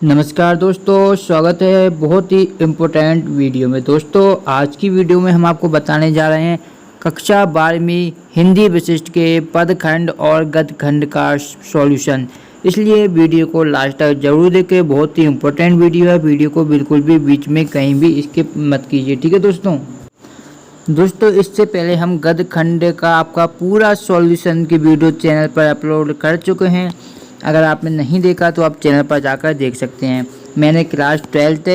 नमस्कार दोस्तों, स्वागत है बहुत ही इम्पोर्टेंट वीडियो में। दोस्तों आज की वीडियो में हम आपको बताने जा रहे हैं कक्षा 12वीं हिंदी विशिष्ट के पदखंड और गद्यखंड का सॉल्यूशन। इसलिए वीडियो को लास्ट तक जरूर देखें, बहुत ही इम्पोर्टेंट वीडियो है। वीडियो को बिल्कुल भी बीच में कहीं भी स्किप मत कीजिए, ठीक है दोस्तों। इससे पहले हम गद्यखंड का आपका पूरा सॉल्यूशन की वीडियो चैनल पर अपलोड कर चुके हैं। अगर आपने नहीं देखा तो आप चैनल पर जाकर देख सकते हैं। मैंने class 12th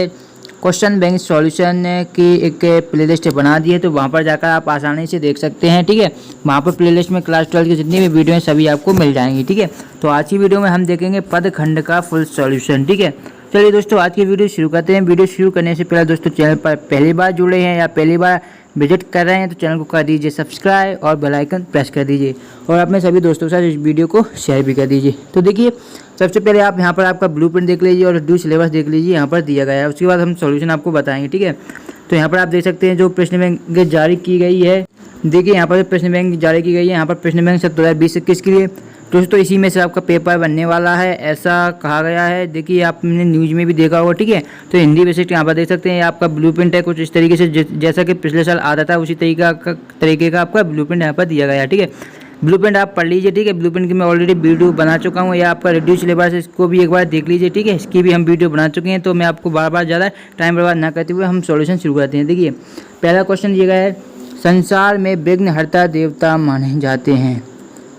question bank solution की एक प्लेलिस्ट बना दी है, तो वहाँ पर जाकर आप आसानी से देख सकते हैं, ठीक है। वहाँ पर प्लेलिस्ट में क्लास 12 की जितनी भी वीडियो हैं सभी आपको मिल जाएंगी, ठीक है। तो आज की वीडियो में हम देखेंगे पदखंड का फुल सॉल्यूशन, ठीक है। चलिए दोस्तों आज की वीडियो शुरू करते हैं। वीडियो शुरू करने से पहले दोस्तों चैनल पर पहली बार जुड़े हैं या पहली बार विजिट कर रहे हैं तो चैनल को कर दीजिए सब्सक्राइब और बेल आइकन प्रेस कर दीजिए और अपने सभी दोस्तों के साथ इस वीडियो को शेयर भी कर दीजिए। तो देखिए सबसे पहले आप यहाँ पर आपका ब्लूप्रिंट देख लीजिए और रिड्यूस सिलेबस देख लीजिए, यहाँ पर दिया गया है। उसके बाद हम सॉल्यूशन आपको बताएंगे, ठीक है। तो यहाँ पर आप देख सकते हैं जो प्रश्न बैंक जारी की गई है। देखिए यहाँ पर प्रश्न बैंक जारी की गई है, यहाँ पर प्रश्न बैंक सब 2020-21 के लिए दोस्तों इसी में से आपका पेपर बनने वाला है, ऐसा कहा गया है। देखिए आपने न्यूज़ में भी देखा होगा, ठीक है। तो हिंदी विशिष्ट यहाँ पर देख सकते हैं, आपका ब्लूप्रिंट है कुछ इस तरीके से जैसा कि पिछले साल आता था उसी तरीके का आपका ब्लूप्रिंट यहाँ पर दिया गया है, ठीक है। ब्लूप्रिंट आप पढ़ लीजिए, ठीक है। ब्लूप्रिंट की मैं ऑलरेडी वीडियो बना चुका हूँ, या आपका रिड्यूस सिलेबस इसको भी एक बार देख लीजिए, ठीक है। इसकी भी हम वीडियो बना चुके हैं, तो मैं आपको बार बार ज़्यादा टाइम बर्बाद ना करते हुए हम सॉल्यूशन शुरू करते हैं। देखिए पहला क्वेश्चन दिया गया है, संसार में विघ्नहर्ता देवता माने जाते हैं।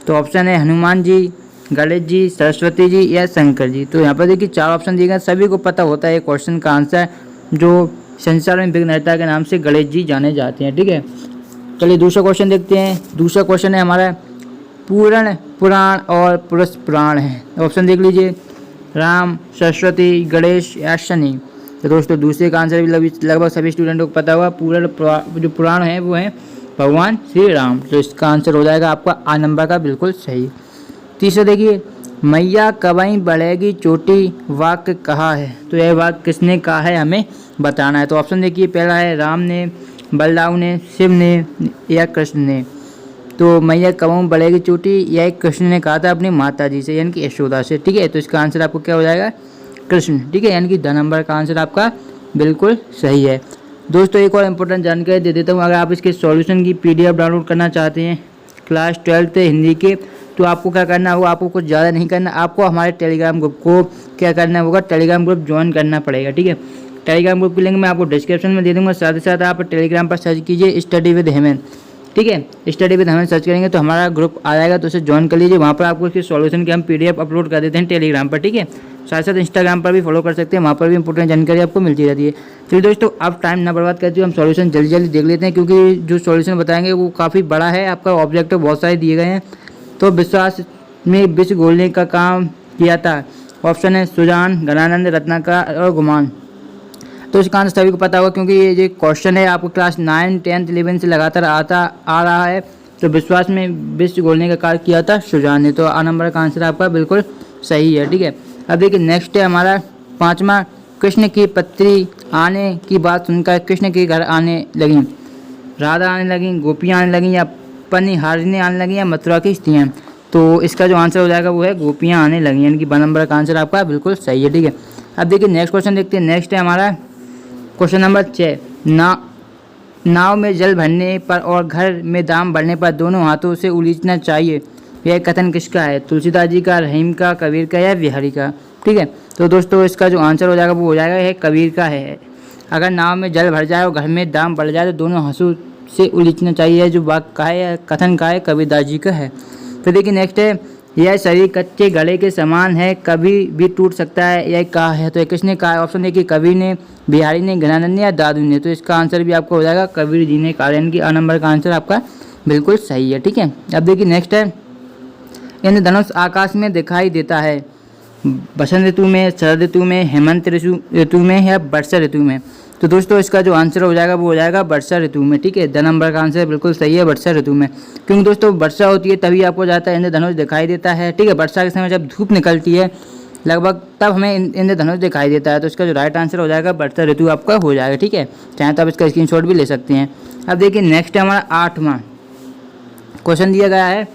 तो ऑप्शन है हनुमान जी, गणेश जी, सरस्वती जी या शंकर जी। तो यहाँ पर देखिए 4 ऑप्शन दिए गए, सभी को पता होता है क्वेश्चन का आंसर जो संसार में विघ्नहर्ता के नाम से गणेश जी जाने जाते हैं, ठीक है। चलिए दूसरा क्वेश्चन देखते हैं। दूसरा क्वेश्चन है हमारा पूर्ण पुराण और पुरुष पुराण है। ऑप्शन देख लीजिए राम, सरस्वती, गणेश या शनि। तो दोस्तों दूसरे का आंसर भी लगभग सभी स्टूडेंटों को पता होगा। पूर्ण जो पुराण है वो है भगवान श्री राम। तो इसका आंसर हो जाएगा आपका आ नंबर का बिल्कुल सही। तीसरा देखिए मैया कबई बढ़ेगी चोटी वाक्य कहा है। तो यह वाक्य किसने कहा है हमें बताना है। तो ऑप्शन देखिए पहला है राम ने, बलराम ने, शिव ने या कृष्ण ने। तो मैया कबई बढ़ेगी चोटी यह कृष्ण ने कहा था अपनी माता जी से यानी कि यशोदा से, ठीक है। तो इसका आंसर आपको क्या हो जाएगा कृष्ण, ठीक है। यानी कि द नंबर का आंसर आपका बिल्कुल सही है। दोस्तों एक और इम्पोर्टेंट जानकारी दे देता हूँ, अगर आप इसके सॉल्यूशन की PDF डाउनलोड करना चाहते हैं क्लास 12th हिंदी के, तो आपको क्या करना होगा, आपको कुछ ज़्यादा नहीं करना, आपको हमारे टेलीग्राम ग्रुप को क्या करना होगा, टेलीग्राम ग्रुप ज्वाइन करना पड़ेगा, ठीक है। टेलीग्राम ग्रुप की लिंक मैं आपको डिस्क्रिप्शन में दे दूँगा। साथ ही साथ आप टेलीग्राम पर सर्च कीजिए स्टडी विद हेमन, ठीक है। स्टडी विद हेमन सर्च करेंगे तो हमारा ग्रुप आ जाएगा, तो उसे ज्वाइन कर लीजिए। वहाँ पर आपको इसके सॉल्यूशन के हम PDF अपलोड कर देते हैं टेलीग्राम पर, ठीक है। साथ साथ इंस्टाग्राम पर भी फॉलो कर सकते हैं, वहाँ पर भी इंपॉर्टेंट जानकारी आपको मिलती रहती है। चलिए दोस्तों अब टाइम ना बर्बाद करते हुए हम सॉल्यूशन जल्दी जल्दी देख लेते हैं, क्योंकि जो सॉल्यूशन बताएंगे वो काफ़ी बड़ा है। आपका ऑब्जेक्टिव बहुत सारे दिए गए हैं। तो विश्वास में विष घोलने का काम किया था। ऑप्शन है सुजान, घनानंद, रत्नाकर और गुमान। तो इसका आंसर सभी को पता होगा, क्योंकि ये जो क्वेश्चन है आपको क्लास 9, 10, 11 से लगातार आ रहा है। तो विश्वास में विष घोलने का कार्य किया था सुजान ने। तो आ नंबर का आंसर आपका बिल्कुल सही है, ठीक है। अब देखिए नेक्स्ट है हमारा 5वां, कृष्ण की पत्री आने की बात सुनकर कृष्ण के घर आने लगी, राधा आने लगी, गोपियाँ आने लगी या पनिहारिणी आने लगी या मथुरा की स्त्रियाँ। तो इसका जो आंसर हो जाएगा वो है गोपियाँ आने लगी, यानी कि ब नंबर का आंसर आपका बिल्कुल सही है, ठीक है। अब देखिए नेक्स्ट क्वेश्चन देखते हैं। नेक्स्ट है हमारा क्वेश्चन नंबर 6, नाव में जल भरने पर और घर में दाम बढ़ने पर दोनों हाथों से उलीचना चाहिए, यह कथन किसका है। तुलसीदास जी का, रहीम का, कबीर का या बिहारी का, ठीक है। तो दोस्तों इसका जो आंसर हो जाएगा वो हो जाएगा है कबीर का है। अगर नाव में जल भर जाए और घर में दाम बढ़ जाए तो दोनों हाथों से उलीचना चाहिए, जो वाक्य का है या कथन का है कबीरदास जी का है। तो देखिए नेक्स्ट है, यह शरीर कच्चे घड़े के समान है, कभी भी टूट सकता है, यह कहा है। तो किसने कहा है। ऑप्शन देखिए कबीर ने, बिहारी ने, घनानंद ने या दादू ने। तो इसका आंसर भी आपको हो जाएगा कबीर जी ने कहा, यानी कि आ नंबर का आंसर आपका बिल्कुल सही है, ठीक है। अब देखिए नेक्स्ट है, इंद्रधनुष आकाश में दिखाई देता है बसंत ऋतु में, शरद ऋतु में, हेमंत ऋतु में या वर्षा ऋतु में। तो दोस्तों इसका जो आंसर हो जाएगा वो हो जाएगा वर्षा ऋतु में, ठीक है। द नंबर का आंसर बिल्कुल सही है वर्षा ऋतु में, क्योंकि दोस्तों वर्षा होती है तभी आपको जाता है इंद्रधनुष दिखाई देता है, ठीक है। वर्षा के समय जब धूप निकलती है लगभग तब हमें इंद्रधनुष दिखाई देता है। तो इसका जो राइट आंसर हो जाएगा वर्षा ऋतु आपका हो जाएगा, ठीक है। चाहे तो आप इसका स्क्रीनशॉट भी ले सकते हैं। अब देखिए नेक्स्ट है हमारा 8वां क्वेश्चन दिया गया है,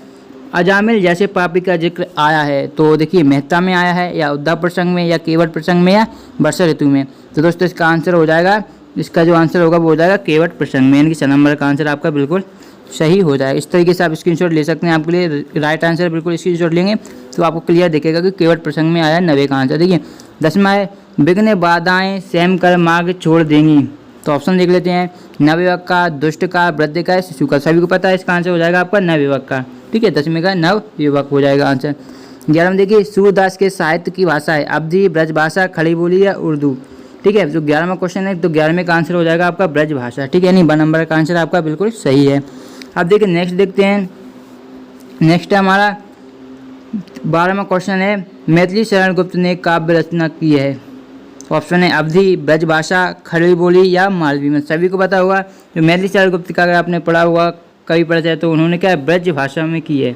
अजामिल जैसे पापी का जिक्र आया है, तो देखिए मेहता में आया है या उद्धा प्रसंग में या केवट प्रसंग में या वर्षा ऋतु में। तो दोस्तों इसका आंसर हो जाएगा, इसका जो आंसर होगा वो हो जाएगा केवट प्रसंग में, यानी कि 6 नंबर का आंसर आपका बिल्कुल सही हो जाएगा। इस तरीके से आप स्क्रीनशॉट ले सकते हैं, आपके लिए राइट आंसर बिल्कुल स्क्रीनशॉट लेंगे तो आपको क्लियर दिखेगा कि केवट प्रसंग में आया 90 का आंसर। देखिए 10वां है, विघ्न बाधाएं सहम कर मार्ग छोड़ देंगी। तो ऑप्शन देख लेते हैं, नवयुवक का, दुष्ट का, वृद्ध का, शिशु का। सभी को पता है इसका आंसर हो जाएगा आपका नवयुवक का। ठीक है, 10वें का नवयुवक हो जाएगा आंसर। 11वां देखिए, सूरदास के साहित्य की भाषा है अवधी, ब्रज भाषा, खड़ी बोली या उर्दू। ठीक है, जो 11वां क्वेश्चन है तो 11वें का आंसर हो जाएगा आपका ब्रज भाषा। ठीक है, नहीं 2 नंबर का आंसर आपका बिल्कुल सही है। अब देखिए नेक्स्ट देखते हैं, नेक्स्ट है हमारा 12वां क्वेश्चन है, मैथिली शरण गुप्त ने काव्य रचना की है। ऑप्शन है अवधी, ब्रज भाषा, खड़ी बोली या मालवी में। सभी को पता होगा जो मैथिली शरण गुप्त का अगर आपने पढ़ा हुआ कभी पढ़ा जाए तो उन्होंने क्या ब्रज भाषा में की है,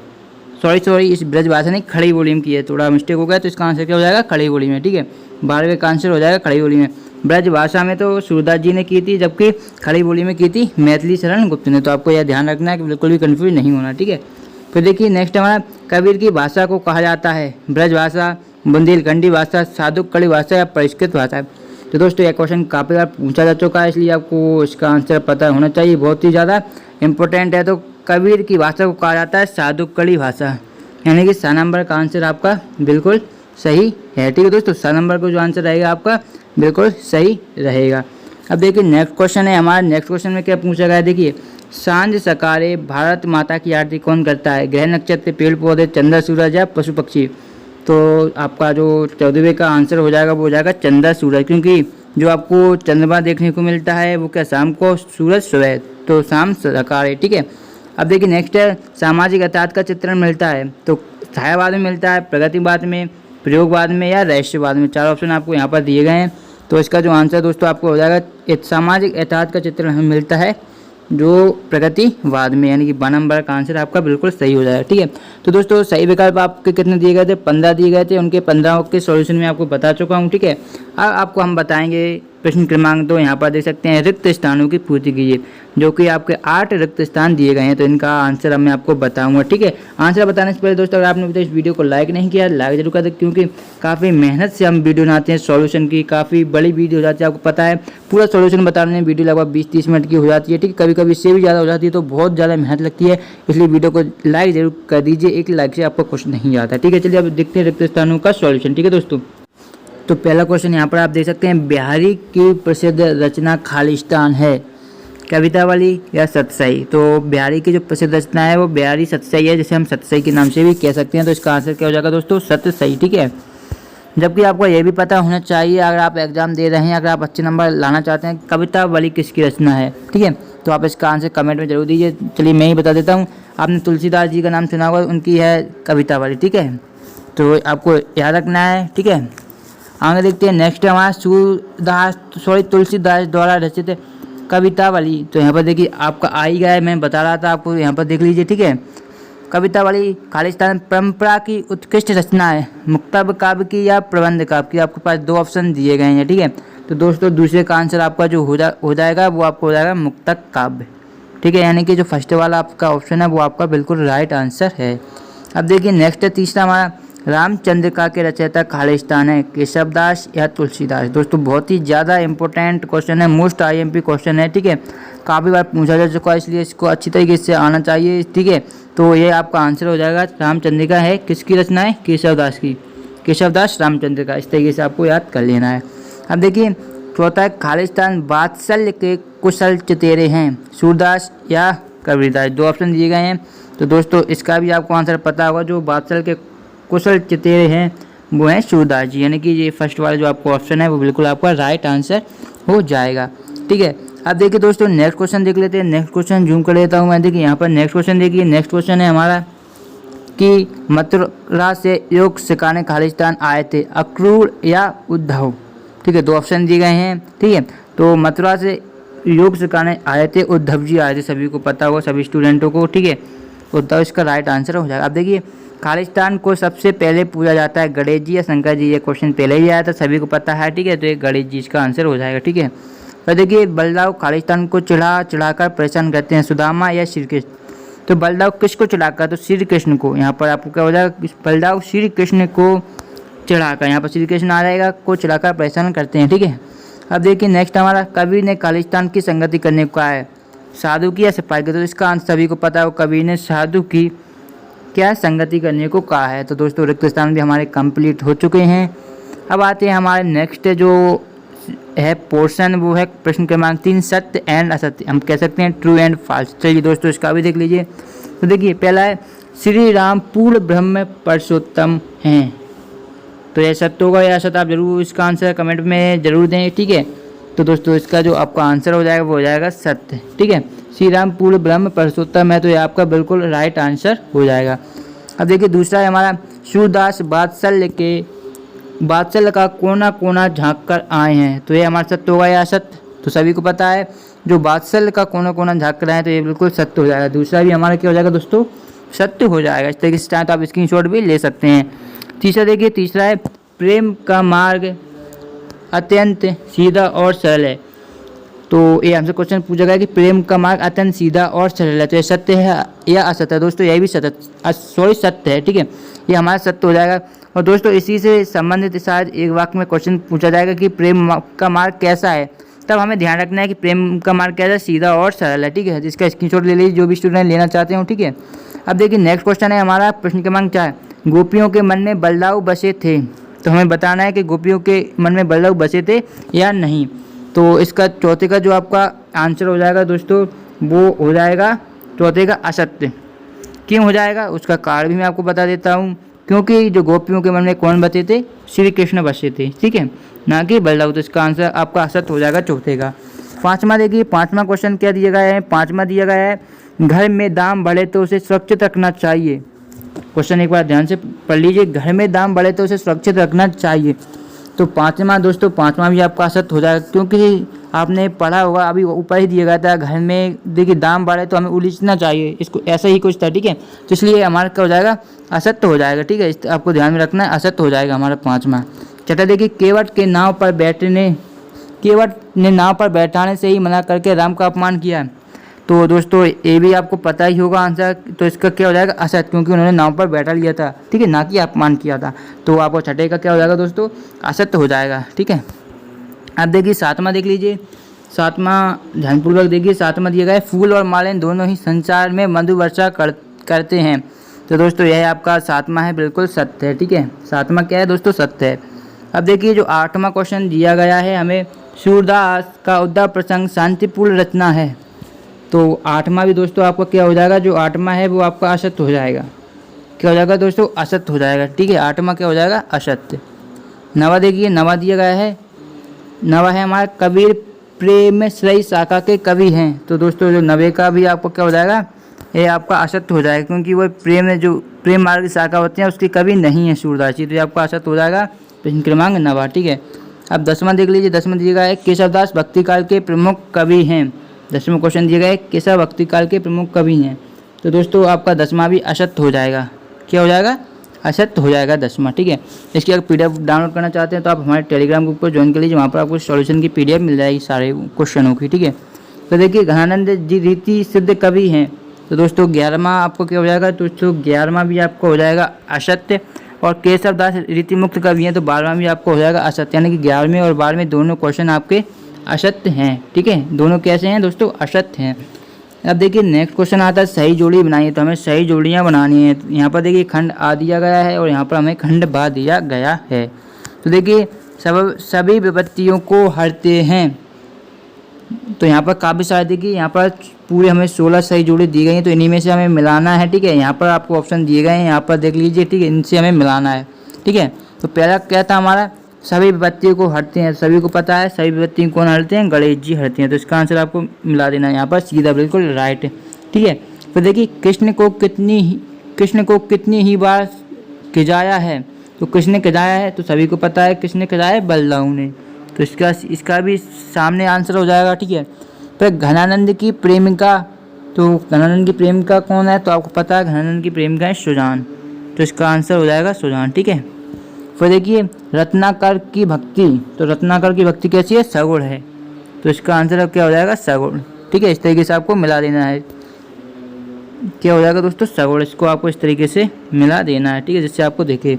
सॉरी इस ब्रज भाषा नहीं खड़ी बोली में की है, थोड़ा मिस्टेक हो गया तो इसका आंसर क्या हो जाएगा खड़ी बोली में। ठीक है, 12वें का आंसर हो जाएगा खड़ी बोली में। ब्रज भाषा में तो सूरदास जी ने की थी, जबकि खड़ी बोली में की थी मैथिली शरण गुप्त ने। तो आपको यह ध्यान रखना है कि बिल्कुल भी कन्फ्यूज नहीं होना। ठीक है, फिर देखिए नेक्स्ट हमारा, कबीर की भाषा को कहा जाता है ब्रज भाषा, बुंदेलखंडी भाषा, साधुकड़ी भाषा या परिष्कृत भाषा। तो दोस्तों यह क्वेश्चन काफ़ी बार पूछा जा चुका है, इसलिए आपको इसका आंसर पता होना चाहिए, बहुत ही ज़्यादा इंपॉर्टेंट है। तो कबीर की भाषा को कहा जाता है साधुकड़ी भाषा, यानी कि 6 नंबर का आंसर आपका बिल्कुल सही है। ठीक है दोस्तों, 6 नंबर को जो आंसर रहेगा आपका बिल्कुल सही रहेगा। अब देखिए नेक्स्ट क्वेश्चन है हमारा, नेक्स्ट क्वेश्चन में क्या पूछा गया है, देखिए सांझ सकारे भारत माता की आरती कौन करता है, ग्रह नक्षत्र, पेड़ पौधे, चंद्र सूरज या पशु पक्षी। तो आपका जो 14वें का आंसर हो जाएगा वो हो जाएगा चंद्र सूरज, क्योंकि जो आपको चंद्रमा देखने को मिलता है वो क्या शाम को, सूरज सुबह, तो शाम सकारे। ठीक है, अब देखिए नेक्स्ट है, सामाजिक यथार्थ का चित्रण मिलता है तो छायावाद में मिलता है, प्रगतिवाद में, प्रयोगवाद में या राष्ट्रवाद में। 4 ऑप्शन आपको यहाँ पर दिए गए हैं। तो इसका जो आंसर दोस्तों आपको हो जाएगा, एक सामाजिक यथार्थ का चित्रण हमें मिलता है जो प्रगतिवाद में, यानी कि 2 नंबर का आंसर आपका बिल्कुल सही हो जाएगा। ठीक है, तो दोस्तों सही विकल्प आपके कितने दिए गए थे, 15 दिए गए थे, उनके 15 के सॉल्यूशन में आपको बता चुका हूँ। ठीक है, अब आपको हम बताएंगे प्रश्न क्रमांक 2, यहाँ पर देख सकते हैं, रिक्त स्थानों की पूर्ति कीजिए, जो कि आपके 8 रिक्त स्थान दिए गए हैं। तो इनका आंसर अब मैं आपको बताऊंगा। ठीक है, आंसर बताने से पहले दोस्तों अगर आपने अभी तक इस वीडियो को लाइक नहीं किया, लाइक जरूर कर दें, क्योंकि काफ़ी मेहनत से हम वीडियो बनाते हैं सॉल्यूशन की, काफ़ी बड़ी वीडियो हो जाती है, आपको पता है पूरा सॉल्यूशन बताने में वीडियो लगभग 20-30 मिनट की हो जाती है। ठीक है, कभी कभी इससे भी ज़्यादा हो जाती है, तो बहुत ज़्यादा मेहनत लगती है, इसलिए वीडियो को लाइक जरूर कर दीजिए, एक लाइक से आपको कुछ नहीं आता। ठीक है, चलिए अब देखते हैं रिक्त स्थानों का सॉल्यूशन। ठीक है दोस्तों, तो पहला क्वेश्चन यहाँ पर आप देख सकते हैं, बिहारी की प्रसिद्ध रचना खालिस्तान है, कवितावली या सतसई। तो बिहारी की जो प्रसिद्ध रचना है वो बिहारी सतसई है, जिसे हम सतसई के नाम से भी कह सकते हैं। तो इसका आंसर क्या हो जाएगा दोस्तों, सतसई। ठीक है, जबकि आपको ये भी पता होना चाहिए अगर आप एग्जाम दे रहे हैं, अगर आप अच्छे नंबर लाना चाहते हैं, कवितावली किसकी रचना है। ठीक है, तो आप इसका आंसर कमेंट में जरूर दीजिए। चलिए मैं ही बता देता हूँ, आपने तुलसीदास जी का नाम सुना होगा, उनकी है कवितावली। ठीक है, तो आपको याद रखना है। ठीक है, आगे देखते हैं नेक्स्ट है हमारा तुलसीदास द्वारा रचित कवितावली। तो यहाँ पर देखिए आपका आई गया है, मैं बता रहा था आपको, यहाँ पर देख लीजिए। ठीक है, कवितावली खालिस्तान परंपरा की उत्कृष्ट रचना है, मुक्तब काव्य की या प्रबंध काव्य की। आपके पास 2 ऑप्शन दिए गए हैं। ठीक है, तो दोस्तों दूसरे का आंसर आपका जो हो जाएगा वो आपको हो जाएगा मुक्तक काव्य। ठीक है, यानी कि जो फर्स्ट वाला आपका ऑप्शन है वो आपका बिल्कुल राइट आंसर है। अब देखिए नेक्स्ट है तीसरा हमारा, रामचंद्रिका के रचयिता खालिस्तान है, केशवदास या तुलसीदास। दोस्तों बहुत ही ज़्यादा इंपॉर्टेंट क्वेश्चन है, मोस्ट IMP क्वेश्चन है। ठीक है, काफ़ी बार पूछा जा चुका है, इसलिए इसको अच्छी तरीके से आना चाहिए। ठीक है, तो ये आपका आंसर हो जाएगा, रामचंद्रिका है किसकी रचना है, केशवदास की, केशवदास रामचंद्रिका। इस तरीके से आपको याद कर लेना है। अब देखिए चौथा है, खालिस्तान वात्सल्य के कुशल चतेरे हैं, सूरदास या कबीरदास। 2 ऑप्शन दिए गए हैं। तो दोस्तों इसका भी आपको आंसर पता होगा, जो वात्सल्य के कुशल चतेरे हैं वो हैं सूरदास जी, यानी कि ये फर्स्ट वाला जो आपको ऑप्शन है वो बिल्कुल आपका राइट आंसर हो जाएगा। ठीक है, अब देखिए दोस्तों नेक्स्ट क्वेश्चन देख लेते हैं। नेक्स्ट क्वेश्चन जूम कर लेता हूँ मैं। देखिए यहाँ पर नेक्स्ट क्वेश्चन देखिए, नेक्स्ट क्वेश्चन है हमारा कि मथुरा से योग सिखाने खालिस्तान आए थे, अक्रूर या उद्धव। ठीक है, 2 ऑप्शन दिए गए हैं। ठीक है, तो मथुरा से योग सिखाने आए थे उद्धव जी आए थे, सभी को पता होगा, सभी स्टूडेंटों को। ठीक है, उद्धव इसका राइट आंसर हो जाएगा। अब देखिए खालिस्तान को सबसे पहले पूजा जाता है, गणेश जी या शंकर जी। ये क्वेश्चन पहले ही आया था, सभी को पता है। ठीक है, तो ये गणेश जी इसका आंसर हो जाएगा। ठीक है, तो देखिए बलराव खालिस्तान को चढ़ाकर परेशान करते हैं, सुदामा या श्री कृष्ण। तो बलदाऊ किसको चढ़ाकर, तो श्री कृष्ण को। यहाँ पर आपको क्या हो जाएगा, बलदाऊ श्री कृष्ण को चढ़ाकर, यहाँ पर श्री कृष्ण आ जाएगा, को चढ़ाकर परेशान करते हैं। ठीक है, अब देखिए नेक्स्ट हमारा, कबीर ने खालिस्तान की संगति करने को कहा है, साधु की या सिपाही की। तो इसका आंसर सभी को पता है, कबीर ने साधु की क्या संगति करने को कहा है। तो दोस्तों रिक्त स्थान भी हमारे कंप्लीट हो चुके हैं। अब आते हैं हमारे नेक्स्ट जो है पोर्शन, वो है प्रश्न क्रमांक 3, सत्य एंड असत्य, हम कह सकते हैं ट्रू एंड फॉल्स। चलिए दोस्तों इसका भी देख लीजिए। तो देखिए पहला है, श्री राम पूर्ण ब्रह्म पुरुषोत्तम हैं। तो यह सत्य होगा या असत्य, आप जरूर इसका आंसर कमेंट में जरूर दें। ठीक है, तो दोस्तों इसका जो आपका आंसर हो जाएगा वो हो जाएगा सत्य। ठीक है, श्री राम पूर्ण ब्रह्म पुरुषोत्तम है, तो ये आपका बिल्कुल राइट आंसर हो जाएगा। अब देखिए दूसरा है हमारा, सूरदास बात्सल्य का कोना कोना झाँक कर आए हैं। तो ये हमारा सत्य होगा या असत्य, तो सभी को पता है जो बात्सल्य का कोना कोना झाँक कर आए हैं, तो ये बिल्कुल सत्य हो जाएगा। दूसरा भी हमारा क्या हो जाएगा दोस्तों, सत्य हो जाएगा। इस तरीके से चाहे तो आप स्क्रीनशॉट भी ले सकते हैं। तीसरा देखिए, तीसरा है, प्रेम का मार्ग अत्यंत सीधा और सरल है। तो ये हमसे क्वेश्चन पूछा गया कि प्रेम का मार्ग अत्यंत सीधा और सरल है, तो ये सत्य है या असत्य है। दोस्तों यह भी सत्य है। ठीक है, ये हमारा सत्य हो जाएगा। और दोस्तों इसी से संबंधित शायद एक वाक्य में क्वेश्चन पूछा जाएगा कि प्रेम का मार्ग कैसा है, तब हमें ध्यान रखना है कि प्रेम का मार्ग कैसा है, सीधा और सरल है। ठीक है, जिसका स्क्रीनशॉट ले लीजिए जो भी स्टूडेंट लेना चाहते हो। ठीक है, अब देखिए नेक्स्ट क्वेश्चन है हमारा प्रश्न क्रमांक 4, गोपियों के मन में बलदाऊ बसे थे। तो हमें बताना है कि गोपियों के मन में बलदाऊ बसे थे या नहीं। तो इसका चौथे का जो आपका आंसर हो जाएगा दोस्तों, वो हो जाएगा चौथे का असत्य। क्यों हो जाएगा उसका कारण भी मैं आपको बता देता हूँ। क्योंकि जो गोपियों के मन में कौन बसे थे, श्री कृष्ण बसे थे। ठीक है, ना कि बलदाऊ। तो इसका आंसर आपका असत्य हो जाएगा चौथे का। पाँचवा देखिए, पाँचवा क्वेश्चन क्या दिया गया है, पाँचवा दिया गया है, घर में दाम बढ़े तो उसे सुरक्षित रखना चाहिए। क्वेश्चन एक बार ध्यान से पढ़ लीजिए, घर में दाम बढ़े तो उसे सुरक्षित रखना चाहिए। तो पाँचवा दोस्तों, पाँचवा भी आपका असत्य हो जाएगा, क्योंकि आपने पढ़ा होगा अभी ऊपर ही दिया गया था, घर में देखिए दाम बढ़े तो हमें उलीचना चाहिए, इसको ऐसा ही कुछ था। ठीक है, तो इसलिए हमारा क्या हो जाएगा, असत्य हो जाएगा। ठीक है, आपको ध्यान में रखना है, असत्य हो जाएगा हमारा पाँचवा। छठा देखिए, केवट ने नाव पर बैठाने से ही मना करके राम का अपमान किया। तो दोस्तों ये भी आपको पता ही होगा आंसर, तो इसका क्या हो जाएगा, असत्य, क्योंकि उन्होंने नाव पर बैठा लिया था। ठीक है, ना कि अपमान किया था। तो आपको छठे का क्या हो जाएगा दोस्तों, असत्य हो जाएगा। ठीक है, अब देखिए सातवां देख लीजिए, सातवां ध्यानपूर्वक देखिए। सातवां दिया गया है, फूल और मालें दोनों ही संसार में मधु वर्षा करते हैं। तो दोस्तों यह आपका सातवां है, बिल्कुल सत्य है। ठीक है, सातवां क्या है दोस्तों, सत्य है। अब देखिए जो आठवां क्वेश्चन दिया गया है हमें, सूरदास का उद्धार प्रसंग शांतिपूर्ण रचना है। तो आठवां भी दोस्तों आपका क्या हो जाएगा, जो आठवां है वो आपका असत्य हो जाएगा। क्या हो जाएगा दोस्तों, असत्य हो जाएगा। ठीक है, आठवां क्या हो जाएगा, असत्य। नवा देखिए, नवा दिया गया है, नवा है हमारा, कबीर प्रेम श्रेय शाखा के कवि हैं। तो दोस्तों जो नवे का भी आपको क्या हो जाएगा, ये आपका असत्य हो जाएगा, क्योंकि वो प्रेम मार्ग की शाखा होती है उसके कवि नहीं है सूरदास जी। तो ये आपका असत्य हो जाएगा प्रश्न क्रमांक नवा। ठीक है, अब 10वां देख लीजिए। 10वां दिया गया है, केशवदास भक्तिकाल के प्रमुख कवि हैं। 10वां क्वेश्चन दिया गया है, केशव भक्तिकाल के प्रमुख कवि हैं। तो दोस्तों आपका 10वां भी असत्य हो जाएगा। क्या हो जाएगा, असत्य हो जाएगा 10वां। ठीक है, इसकी अगर PDF डाउनलोड करना चाहते हैं तो आप हमारे टेलीग्राम ग्रुप पर ज्वाइन कर लीजिए, वहाँ पर आपको सॉल्यूशन की PDF मिल जाएगी सारे क्वेश्चनों की। ठीक है, तो देखिए घनानंद जी रीति सिद्ध कवि हैं। तो दोस्तों 11वां आपको क्या हो जाएगा दोस्तों, 11वां भी आपको हो जाएगा असत्य। और केशवदास रीति मुक्त कवि हैं, तो 12वां भी आपको हो जाएगा असत्य, यानी कि 11वें और 12वें दोनों क्वेश्चन आपके असत्य हैं। ठीक है, दोनों कैसे हैं दोस्तों, असत्य हैं। अब देखिए नेक्स्ट क्वेश्चन आता है, सही जोड़ी बनाइए। तो हमें सही जोड़ियाँ बनानी है। यहाँ पर देखिए खंड आ दिया गया है और यहाँ पर हमें खंड बा दिया गया है। तो देखिए सभी विपत्तियों को हरते हैं। तो यहाँ पर काफ़ी सारे देखिए, यहाँ पर पूरे हमें 16 सही जोड़ी दी गई हैं, तो इन्हीं में से हमें मिलाना है। ठीक है, यहाँ पर आपको ऑप्शन दिए गए हैं, यहाँ पर देख लीजिए। ठीक है, इनसे हमें मिलाना है। ठीक है, तो पहला क्या था हमारा, सभी विपत्तियों को हरते हैं। सभी को पता है सभी विपत्तियों कौन हरते हैं, गणेश जी हरते हैं। तो इसका आंसर आपको मिला देना है यहाँ पर सीधा, बिल्कुल राइट है। ठीक है, फिर देखिए कृष्ण को कितनी ही बार खिजाया है। तो किसने खिजाया है, तो सभी को पता है किसने खिजाया है, बलदाऊ ने। तो इसका भी सामने आंसर हो जाएगा। ठीक है, फिर घनानंद की प्रेमिका, तो घनानंद की प्रेमिका कौन है, तो आपको पता है घनानंद की प्रेमिका है सुजान। तो इसका आंसर हो जाएगा सुजान। ठीक है, फिर देखिए रत्नाकर की भक्ति, तो रत्नाकर की भक्ति कैसी है, सगुण है। तो इसका आंसर अब क्या हो जाएगा, सगुण। ठीक है, इस तरीके से आपको मिला देना है। क्या हो जाएगा दोस्तों, सगुण। इसको आपको इस तरीके से मिला देना है, ठीक है, जिससे आपको देखे।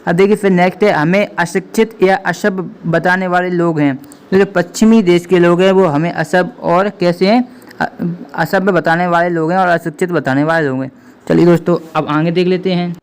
अब देखिए फिर नेक्स्ट है, हमें अशिक्षित या असभ्य बताने वाले लोग हैं। तो जो पश्चिमी देश के लोग हैं वो हमें असभ्य और कैसे हैं, असभ्य बताने वाले लोग हैं और अशिक्षित बताने वाले लोग हैं। चलिए दोस्तों अब आगे देख लेते हैं।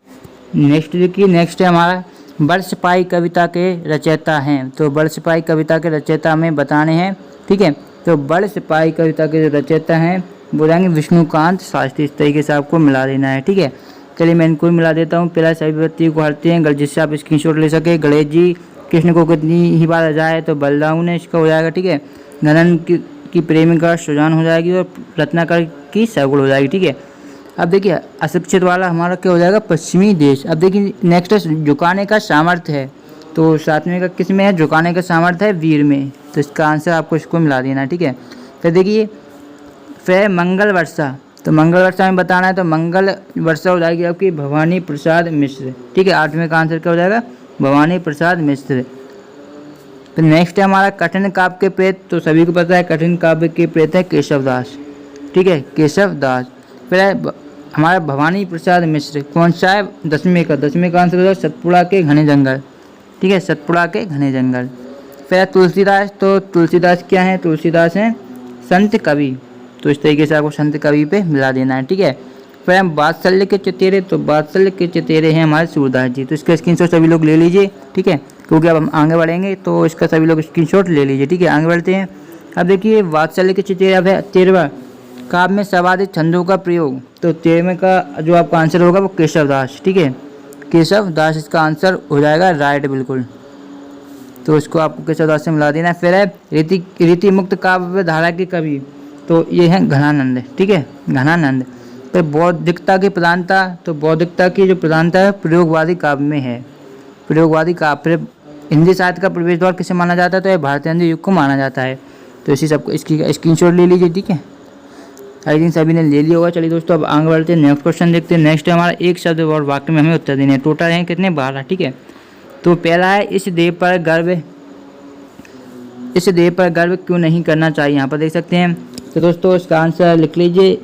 नेक्स्ट देखिए, नेक्स्ट है हमारा बरसिपाही कविता के रचयिता हैं। तो बरसिपाही कविता के रचयिता हमें बताने हैं, ठीक है। तो बरसिपाही कविता के जो रचयिता हैं वो रहेंगे विष्णुकांत शास्त्री। इस तरीके से आपको मिला देना है, ठीक है। चलिए मैं इनको मिला देता हूँ। पहला सभी व्यक्ति को हरते हैं, जिससे आप स्क्रीनशॉट ले सके। गणेश जी कृष्ण को कितनी ही बार रजाए, तो बलदाऊ ने इसका हो जाएगा, ठीक है। गणन की प्रेमिका सुजान हो जाएगी और रत्नाकर की सगुण हो जाएगी, ठीक है। अब देखिए अशिक्षित वाला हमारा क्या हो जाएगा, पश्चिमी देश। अब देखिए नेक्स्ट है झुकाने का सामर्थ्य है। तो सातवें का किस में है, झुकाने का सामर्थ्य है वीर में। तो इसका आंसर आपको इसको मिला देना है, ठीक है। फिर देखिए फिर मंगल वर्षा। तो मंगल वर्षा में बताना है, तो मंगल वर्षा हो जाएगी आपकी भवानी प्रसाद मिश्र, ठीक है। आठवें का आंसर क्या हो जाएगा, भवानी प्रसाद मिश्र। तो नेक्स्ट है हमारा कठिन काव्य के प्रेत। तो सभी को पता है कठिन काव्य के प्रेत है केशव दास, ठीक है, केशव दास। फिर है हमारा भवानी प्रसाद मिश्र, कौन सा है, दसवें का आंसर हो जाएगा सतपुड़ा के घने जंगल, ठीक है, सतपुड़ा के घने जंगल। फिर तुलसीदास। तो तुलसीदास क्या है, तुलसीदास हैं संत कवि। तो इस तरीके से आपको संत कवि पे मिला देना है, ठीक है। फिर हम वात्सल्य के चतेरे। तो वात्सल्य के चतेरे हैं हमारे सूरदास जी। तो इसका स्क्रीनशॉट सभी लोग ले लीजिए, ठीक है, क्योंकि अब हम आगे बढ़ेंगे तो इसका सभी लोग स्क्रीनशॉट ले लीजिए, ठीक है। आगे बढ़ते हैं। अब देखिए वात्सल्य के चतेरे अब है 13वां, काव्य में सर्वाधिक छंदों का प्रयोग। तो 13वें का जो आपका आंसर होगा वो केशव दास, ठीक है, केशव दास इसका आंसर हो जाएगा, राइट बिल्कुल। तो इसको आपको केशव दास से मिला देना है। फिर है रीति मुक्त काव्य धारा के कवि। तो ये है घनानंद, ठीक है, घनानंद। फिर बौद्धिकता की प्रधानता। तो बौद्धिकता की जो प्रधानता है प्रयोगवादी काव्य में है, प्रयोगवादी काव्य। फिर हिंदी साहित्य का प्रवेश द्वार किसे माना जाता है, तो ये भारतीय हिंदी युग को माना जाता है। तो इसी सबको इसकी स्क्रीनशॉट ले लीजिए, ठीक है। आई थिंक सभी ने ले लिया होगा। चलिए दोस्तों अब आगे बढ़ते हैं, नेक्स्ट क्वेश्चन देखते हैं। नेक्स्ट है हमारा एक शब्द और वाक्य में हमें उत्तर देने हैं। टोटल हैं कितने, 12, ठीक है। तो पहला है इस देव पर गर्व, इस देव पर गर्व क्यों नहीं करना चाहिए, यहाँ पर देख सकते हैं। तो दोस्तों इसका आंसर लिख लीजिए,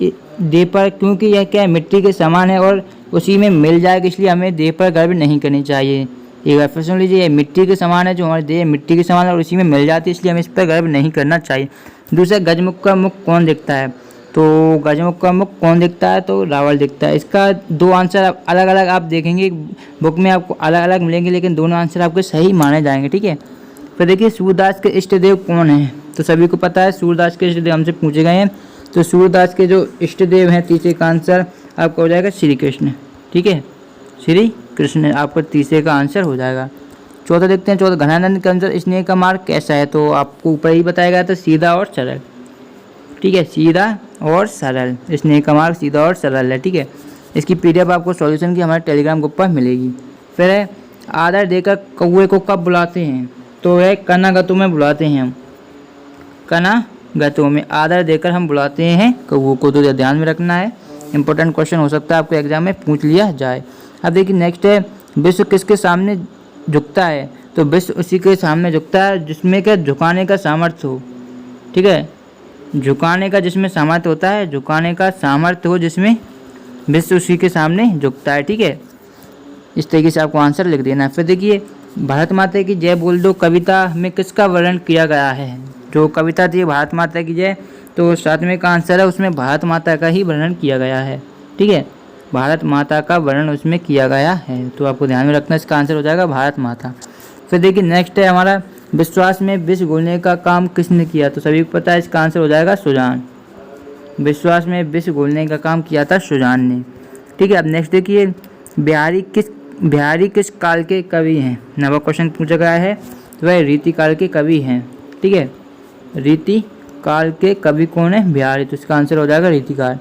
देव पर, क्योंकि यह क्या है, मिट्टी के समान है और उसी में मिल जाएगा, इसलिए हमें देह पर गर्व नहीं करनी चाहिए। एक बार फिर सुन लीजिए, मिट्टी के समान है, जो हमारी देह मिट्टी के समान है और उसी में मिल जाती है, इसलिए हमें इस पर गर्व नहीं करना चाहिए। दूसरा, गजमुख का मुख कौन दिखता है। तो गजमुख का मुख कौन दिखता है, तो रावण दिखता है। इसका दो आंसर अलग अलग आप देखेंगे बुक में, आपको अलग अलग मिलेंगे, लेकिन दोनों आंसर आपके सही माने जाएंगे, ठीक है। फिर देखिए सूरदास के इष्ट देव कौन हैं। तो सभी को पता है सूरदास के इष्ट देव हमसे पूछे गए हैं। तो सूरदास के जो इष्ट देव हैं, तीसरे का आंसर आपका हो जाएगा श्री कृष्ण, ठीक है, श्री कृष्ण आपका तीसरे का आंसर हो जाएगा। चौथा देखते हैं, चौथा, घनानंद के अनुसार स्नेह का मार्ग कैसा है। तो आपको ऊपर ही बताया गया था, सीधा और सरल, ठीक है, सीधा और सरल। स्नेह का मार्ग सीधा और सरल है, ठीक है। इसकी पीडीएफ आपको सॉल्यूशन की हमारे टेलीग्राम ग्रुप पर मिलेगी। फिर है आदर देकर कौए को कब बुलाते हैं। तो है कनागतों में बुलाते हैं हम, कनागतों में आदर देकर हम बुलाते हैं कौओं को। तो ध्यान में रखना है, इंपॉर्टेंट क्वेश्चन हो सकता है आपको एग्जाम में पूछ लिया जाए। अब देखिए नेक्स्ट है, विश्व किसके सामने झुकता है। तो विश्व उसी के सामने झुकता है जिसमें क्या झुकाने का सामर्थ्य हो, ठीक है, झुकाने का जिसमें सामर्थ्य होता है, झुकाने का सामर्थ्य हो जिसमें, विश्व उसी के सामने झुकता है, ठीक है। इस तरीके से आपको आंसर लिख देना है। फिर देखिए भारत माता की जय बोल दो कविता में किसका वर्णन किया गया है। जो कविता थी भारत माता की जय, तो सातवें का आंसर है, उसमें भारत माता का ही वर्णन किया गया है, ठीक है, भारत माता का वर्णन उसमें किया गया है। तो आपको ध्यान में रखना, इसका आंसर हो जाएगा भारत माता। फिर देखिए नेक्स्ट है हमारा, विश्वास में विष घोलने का काम किसने किया। तो सभी को पता है, इसका आंसर हो जाएगा सुजान। विश्वास में विष घोलने का काम किया था सुजान ने, ठीक है। अब नेक्स्ट देखिए, बिहारी किस काल के कवि हैं। नवा क्वेश्चन पूछा गया है, तो वह रीति काल के कवि हैं, ठीक है, रीति काल के कवि कौन है, बिहारी। तो इसका आंसर हो जाएगा रीति काल।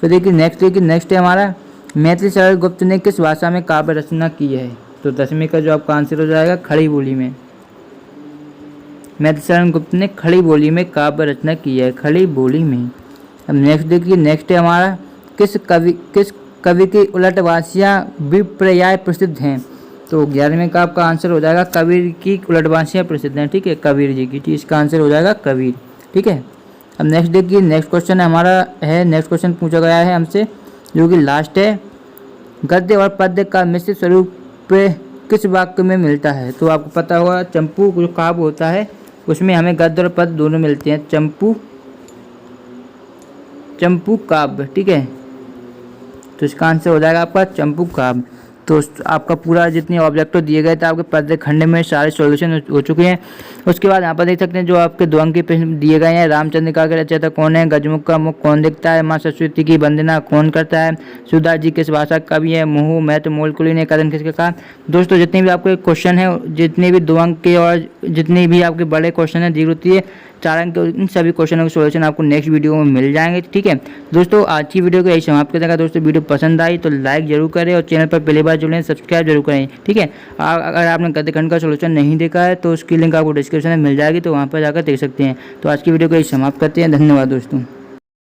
तो देखिए नेक्स्ट है हमारा, मैथिली शरण गुप्त ने किस भाषा में काव्य रचना की है। तो दसवीं का जो आपका आंसर हो जाएगा खड़ी बोली में। मैथिली शरण गुप्त ने खड़ी बोली में काव्य रचना की है, खड़ी बोली में। अब नेक्स्ट देखिए, नेक्स्ट है हमारा, किस कवि की उलटवासियाँ विपर्याय प्रसिद्ध हैं। तो 11वें का आपका आंसर हो जाएगा कबीर की उलटवासियाँ प्रसिद्ध हैं, ठीक है, कबीर जी की। इसका आंसर हो जाएगा कबीर, ठीक है। अब नेक्स्ट देखिए, नेक्स्ट क्वेश्चन नेक्स्ट क्वेश्चन पूछा गया है हमसे जो कि लास्ट है, गद्य और पद्य का मिश्रित स्वरूप किस वाक्य में मिलता है। तो आपको पता होगा चंपू जो काव्य होता है उसमें हमें गद्य और पद्य दोनों मिलते हैं, चंपू काव्य, ठीक है। तो इसका आंसर हो जाएगा आपका चंपू काव्य। तो आपका पूरा जितने ऑब्जेक्टिव दिए गए थे आपके पद्य खंड में सारे सॉल्यूशन हो चुके हैं। उसके बाद यहाँ पर देख सकते हैं जो आपके दो अंक के प्रश्न दिए गए हैं, रामचंद्रिका के रचयिता कौन है, गजमुख का मुख कौन दिखता है, माँ सरस्वती की वंदना कौन करता है, सुधा जी किस भाषा का कवि है, मुहू महत मोलकुली ने कदम किसके कहा। दोस्तों जितने भी आपके क्वेश्चन है, जितने भी दो अंक के और जितने भी आपके बड़े क्वेश्चन है दी होती है 4 अंक के, इन सभी क्वेश्चनों के सॉल्यूशन आपको नेक्स्ट वीडियो में मिल जाएंगे, ठीक है। दोस्तों आज की वीडियो को यही समाप्त करेंगे। दोस्तों वीडियो पसंद आई तो लाइक जरूर करें और चैनल पर पहली बार जुड़े सब्सक्राइब जरूर करें, ठीक है। अगर आपने गद्य खंड का सॉल्यूशन नहीं देखा है तो उसकी लिंक आपको डिस्क्रिप्शन में मिल जाएगी, तो वहाँ पर जाकर देख सकते हैं। तो आज की वीडियो को यही समाप्त करते हैं। धन्यवाद दोस्तों।